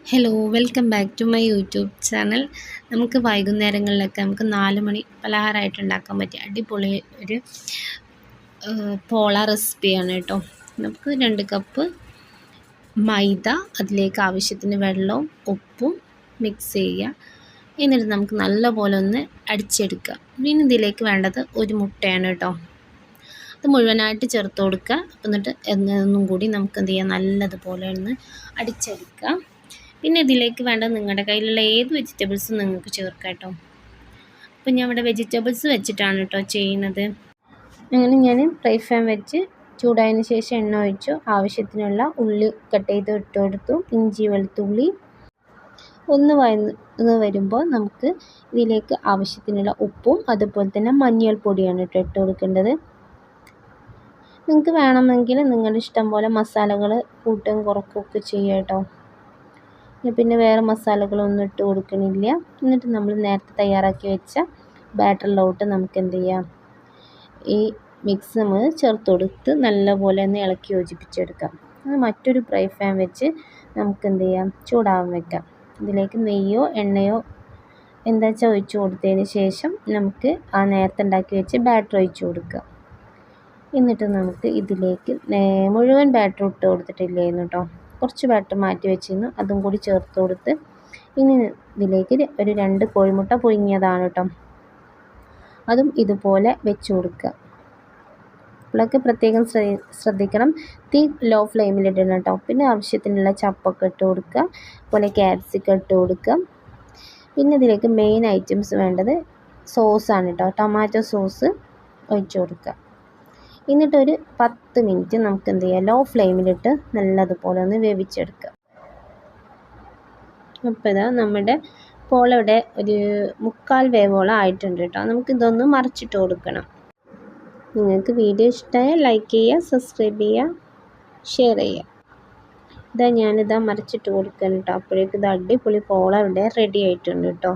Hello welcome back to my YouTube channel. നമുക്ക് വൈകുന്നേരങ്ങളിലൊക്കെ നമുക്ക് 4 മണി പലഹാരമായിട്ട് ഉണ്ടാക്കാൻ പറ്റിയ അടിപൊളി ഒരു പോള റെസിപ്പിയാണ് കേട്ടോ. നമുക്ക് 2 കപ്പ് മൈദ, അതിലേക്ക് ആവശ്യത്തിന് വെള്ളവും ഉപ്പും മിക്സ് ചെയ്യുക. എന്നിട്ട് നമുക്ക് നല്ലപോലെ ഒന്ന് അടിച്ചെടുക്കുക. പിന്നെ ഇതിലേക്ക് വേണ്ടത് ഒരു മുട്ടയാണ് കേട്ടോ. അത് മുഴുവനായിട്ട് ചേർത്ത് കൊടുക്കുക. എന്നിട്ട് ഒന്നും കൂടി നമുക്ക് എന്ത് ചെയ്യാം, നല്ലതുപോലെ ഒന്ന് അടിച്ചെടുക്കുക. പിന്നെ ഇതിലേക്ക് വേണ്ടത് നിങ്ങളുടെ കയ്യിലുള്ള ഏത് വെജിറ്റബിൾസും നിങ്ങൾക്ക് ചേർക്കാം കേട്ടോ. അപ്പോൾ ഞാൻ ഇവിടെ വെജിറ്റബിൾസ് വെച്ചിട്ടാണ് കേട്ടോ ചെയ്യുന്നത്. അങ്ങനെ ഞാൻ ഫ്രൈ പാൻ വെച്ച് ചൂടായതിന് ശേഷം എണ്ണ ഒഴിച്ചു. ആവശ്യത്തിനുള്ള ഉള്ളി കട്ട് ചെയ്ത് ഇട്ട് കൊടുത്തു. ഇഞ്ചി വെളുത്തുള്ളി ഒന്ന് വഴന്ന് വരുമ്പോൾ നമുക്ക് ഇതിലേക്ക് ആവശ്യത്തിനുള്ള ഉപ്പും അതുപോലെ തന്നെ മഞ്ഞൾപ്പൊടിയാണ് കേട്ടോ ഇട്ട് കൊടുക്കേണ്ടത്. നിങ്ങൾക്ക് വേണമെങ്കിൽ നിങ്ങളുടെ ഇഷ്ടം പോലെ മസാലകൾ കൂട്ടുകയും കുറക്കുകയൊക്കെ ചെയ്യാം കേട്ടോ. പിന്നെ വേറെ മസാലകളൊന്നും ഇട്ട് കൊടുക്കണില്ല. എന്നിട്ട് നമ്മൾ നേരത്തെ തയ്യാറാക്കി വെച്ച ബാറ്ററിലോട്ട് നമുക്ക് എന്ത് ചെയ്യാം, ഈ മിക്സ് നമ്മൾ ചേർത്ത് കൊടുത്ത് നല്ലപോലെ ഒന്ന് ഇളക്കി യോജിപ്പിച്ചെടുക്കാം. അത് മറ്റൊരു ഫ്രൈ പാൻ വെച്ച് നമുക്ക് എന്ത് ചെയ്യാം, ചൂടാവാൻ വെക്കാം. ഇതിലേക്ക് നെയ്യോ എണ്ണയോ എന്താ വെച്ചാൽ ഒഴിച്ച് കൊടുത്തതിന് ശേഷം നമുക്ക് ആ നേരത്തെ ഉണ്ടാക്കി വെച്ച് ബാറ്റർ ഒഴിച്ച് കൊടുക്കുക. എന്നിട്ട് നമുക്ക് ഇതിലേക്ക് മുഴുവൻ ബാറ്റർ ഇട്ട് കൊടുത്തിട്ടില്ലായിരുന്നു കേട്ടോ, കുറച്ച് ബാറ്റർ മാറ്റി വെച്ചിരുന്നു, അതും കൂടി ചേർത്ത് കൊടുത്ത് ഇനി ഇതിലേക്ക് ഒരു 2 കോഴിമുട്ട പുഴുങ്ങിയതാണ് കേട്ടോ, അതും ഇതുപോലെ വെച്ച് കൊടുക്കുക. ഇപ്പോഴൊക്കെ പ്രത്യേകം ശ്രദ്ധിക്കണം, തീ ലോ ഫ്ലെയിമിലിടണം കേട്ടോ. പിന്നെ ആവശ്യത്തിനുള്ള ചപ്പൊക്കെ ഇട്ട് കൊടുക്കുക, അതുപോലെ ക്യാപ്സിക്കം ഇട്ട് കൊടുക്കുക. പിന്നെ ഇതിലേക്ക് മെയിൻ ഐറ്റംസ് വേണ്ടത് സോസാണ് കേട്ടോ, ടൊമാറ്റോ സോസ് ഒഴിച്ച് കൊടുക്കുക. എന്നിട്ടൊരു 10 മിനിറ്റ് നമുക്ക് എന്ത് ചെയ്യാം, ലോ ഫ്ലെയിമിലിട്ട് നല്ലതുപോലെ ഒന്ന് വേവിച്ചെടുക്കുക. അപ്പോൾ ഇതാ നമ്മുടെ പോളയുടെ ഒരു 3/4 വേവോളം ആയിട്ടുണ്ട് കേട്ടോ. നമുക്കിതൊന്ന് മറിച്ചിട്ട് കൊടുക്കണം. നിങ്ങൾക്ക് വീഡിയോ ഇഷ്ടമായാൽ ലൈക്ക് ചെയ്യുക, സബ്സ്ക്രൈബ് ചെയ്യുക, ഷെയർ ചെയ്യുക. ഞാനിതാ മറിച്ചിട്ട് കൊടുക്കണം കേട്ടോ. അപ്പോഴേക്കും ഇത് അടിപൊളി പോള ഇവിടെ റെഡി ആയിട്ടുണ്ട് കേട്ടോ.